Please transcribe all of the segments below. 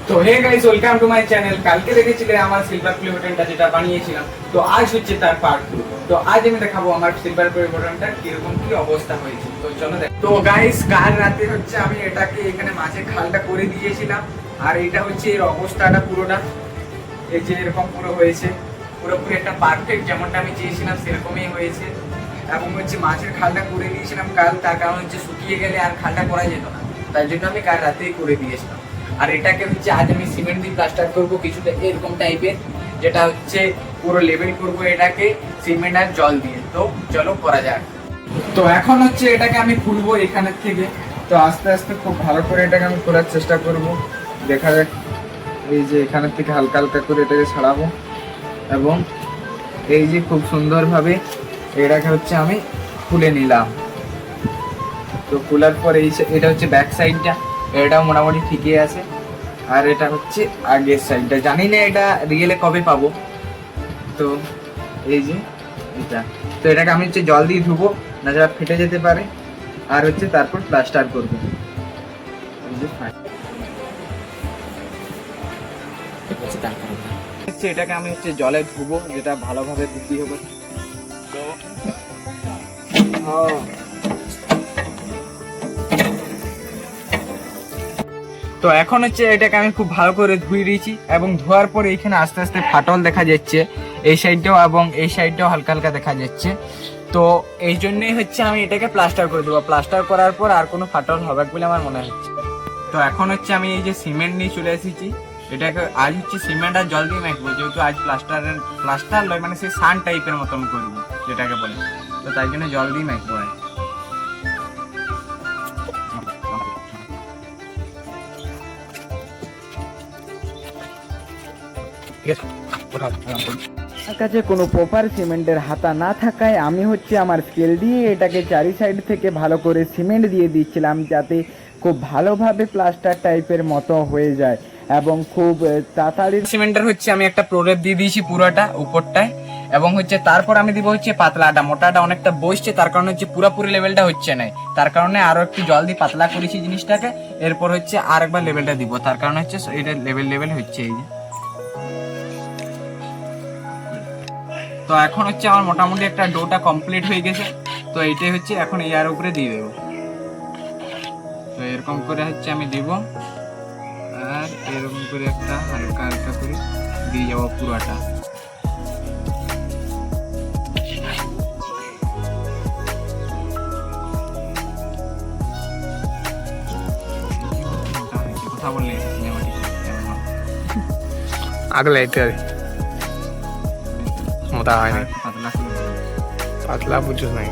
তো hey guys, welcome to my channel. কালকে দেখেছিলে আমার সিলভার প্লে বাটনটা যেটা বানিয়েছিলাম, তো আজ হচ্ছে তার পার্ট 2। তো আজ আমি দেখাবো আমার সিলভার প্লে বাটনটা কিরকম কি অবস্থা হয়েছে। তো চলো দেখ। তো গাইস, কাল রাতে হচ্ছে আমি এটাকে এখানে মাছের খালটা করে দিয়েছিলাম, আর এটা হচ্ছে এর অবস্থাটা পুরোটা এই যে এরকম পুরো হয়েছে, পুরোপুরি একটা পারফেক্ট যেমনটা আমি চেয়েছিলাম সেরকমই হয়েছে। এবং হচ্ছে মাছের খালটা করে দিয়েছিলাম কাল, তার কারণ হচ্ছে শুকিয়ে গেলে আর খালটা করা যেত না, তাই জন্য আমি কাল রাতেই করে দিয়েছিলাম। আর এটাকে হচ্ছে আজ আমি সিমেন্ট দিয়ে প্লাস্টার করবো কিছুটা এরকম টাইপের, যেটা হচ্ছে পুরো লেভেল করবো এটাকে সিমেন্ট আর জল দিয়ে। তো চলো করা যাক। তো এখন হচ্ছে এটাকে আমি খুলবো এখানের থেকে। তো আস্তে আস্তে খুব ভালো করে এটাকে আমি করার চেষ্টা করব, দেখা যাক। এই যে এখানের থেকে হালকা হালকা করে এটাকে ছাড়াবো, এবং এই যে খুব সুন্দরভাবে এটাকে হচ্ছে আমি খুলে নিলাম। তো খোলার পর এটা হচ্ছে ব্যাক সাইডটা, এটাও মোটামুটি ঠিকই আছে। আর এটা হচ্ছে আগের সাইডটা, জানি না এটা রিয়েলে কবে পাবো। তো এই যে এটা, তো এটাকে আমি হচ্ছে জল দিয়ে ধুবো, না যা ফেটে যেতে পারে। আর হচ্ছে তারপর প্লাস্টার করবো। এটাকে আমি হচ্ছে জলে ধুবো, যেটা ভালোভাবে ধুতে হবে। তো এখন হচ্ছে এটাকে আমি খুব ভালো করে ধুয়ে দিয়েছি, এবং ধোয়ার পর এইখানে আস্তে আস্তে ফাটল দেখা যাচ্ছে, এই সাইডটাও এবং এই সাইডটাও হালকা হালকা দেখা যাচ্ছে। তো এই জন্যই হচ্ছে আমি এটাকে প্লাস্টার করে দেবো। প্লাস্টার করার পর আর কোনো ফাটল হবে বলে আমার মনে হচ্ছে। তো এখন হচ্ছে আমি এই যে সিমেন্ট নিয়ে চলে এসেছি, এটাকে আজ হচ্ছে সিমেন্ট আর জল দিয়ে মাখবো, যেহেতু আজ প্লাস্টার নয়, মানে সেই সান টাইপের মতন করবো যেটাকে বলে। তো তাই জন্য জল দিয়ে মাখবো। আমার কাছে কোনো প্রপার সিমেন্টের হাতা না থাকায় আমি হচ্ছে আমার স্কেল দিয়ে এটাকে চারি সাইড থেকে ভালো করে সিমেন্ট দিয়ে দিচ্ছিলাম, যাতে খুব ভালোভাবে প্লাস্টার টাইপের মতো হয়ে যায় এবং খুব তাড়াতাড়ি। সিমেন্টের হচ্ছে আমি একটা প্রলেপ দিয়ে দিয়েছি পুরোটা উপরটায়, এবং হচ্ছে তারপর আমি দিব হচ্ছে পাতলাটা। মোটাটা অনেকটা বসছে, তার কারণে হচ্ছে পুরোপুরি লেভেলটা হচ্ছে না, তার কারণে আরো একটু জল দিয়ে পাতলা করেছি জিনিসটাকে। এরপর হচ্ছে আর একবার লেভেলটা দিব, তার কারণে হচ্ছে এটা লেভেল হচ্ছে এই যে। তো এখন হচ্ছে আমার মোটামুটি একটা ডোটা কমপ্লিট হয়ে গেছে। তো এইটাই হচ্ছে এখন এর উপরে দিয়ে দেবো। তো এরকম করে হচ্ছে আমি দিব, আর এরকম করে একটা হালকা হালকা করে দিয়ে যাবো পুরাটা। কথা বললে আগলে এটা মোটা হয় না, পাতলা বুঝছো নাই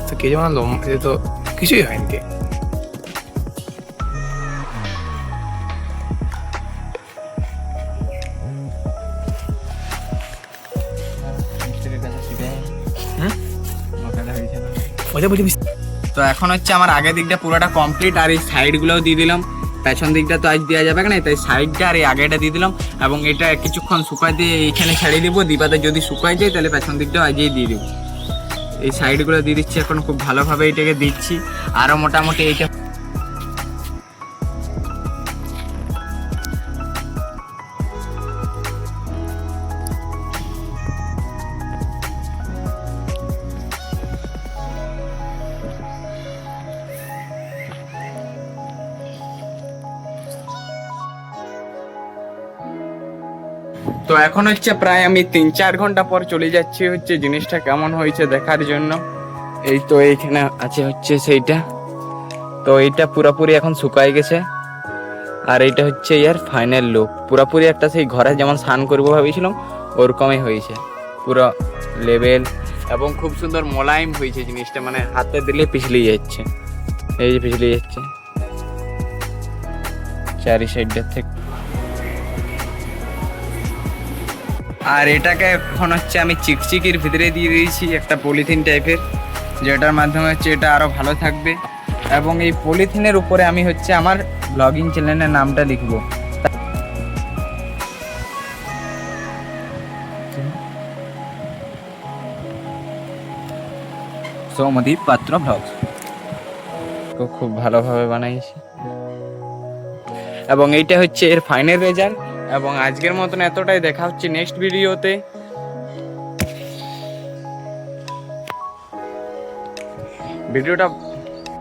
তো কে যেমন এ তো কিছুই হয়নি কে। তো এখন হচ্ছে আমার আগের দিকটা পুরোটা কমপ্লিট, আর এই সাইড গুলোও দিয়ে দিলাম। পেছন দিকটা তো আজ দেওয়া যাবে না, তাই সাইডটা আর এই আগেটা দিয়ে দিলাম, এবং এটা কিছুক্ষণ শুকাই দিয়ে এইখানে ছেড়ে দিব। দিবাতে যদি শুকাই যায় তাহলে পেছন দিকটাও আজই দিয়ে দেবো। এই সাইডগুলো দিয়ে দিচ্ছি এখন, খুব ভালোভাবে এটাকে দিচ্ছি। আরও মোটামুটি এইটা তো এখন হচ্ছে প্রায় আমি 3-4 ঘন্টা পর চলে যাচ্ছি হচ্ছে জিনিসটা কেমন হয়েছে দেখার জন্য। এই তো এইখানে আছে হচ্ছে সেইটা। তো এইটা পুরোপুরি এখন শুকাই গেছে, আর এইটা হচ্ছে ইয়ার ফাইনাল লুক। পুরোপুরি একটা সেই ঘরে যেমন স্নান করবো ভাবিছিলাম ওরকমই হয়েছে, পুরো লেভেল এবং খুব সুন্দর মোলায়েম হয়েছে জিনিসটা, মানে হাতে দিলে পিছলে যাচ্ছে। এই যে পিছলে যাচ্ছে চারি সাইডটার থেকে। আর এটাকে এখন হচ্ছে আমি চিকচিকির ভিতরে দিয়ে দিয়েছি একটা পলিথিন টাইপের, যেটার মাধ্যমে হচ্ছে এটা আরও ভালো থাকবে। এবং এই পলিথিনের উপরে আমি হচ্ছে আমার ব্লগিং চ্যানেলের নামটা লিখবো, সৌমদীপ পাত্র ব্লগস। তো খুব ভালোভাবে বানাইছি। এবং এইটা হচ্ছে এর ফাইনাল রেজাল্ট। এবং আজকের মতন এতটাই, দেখা হচ্ছে নেক্সট ভিডিওতে। ভিডিওটা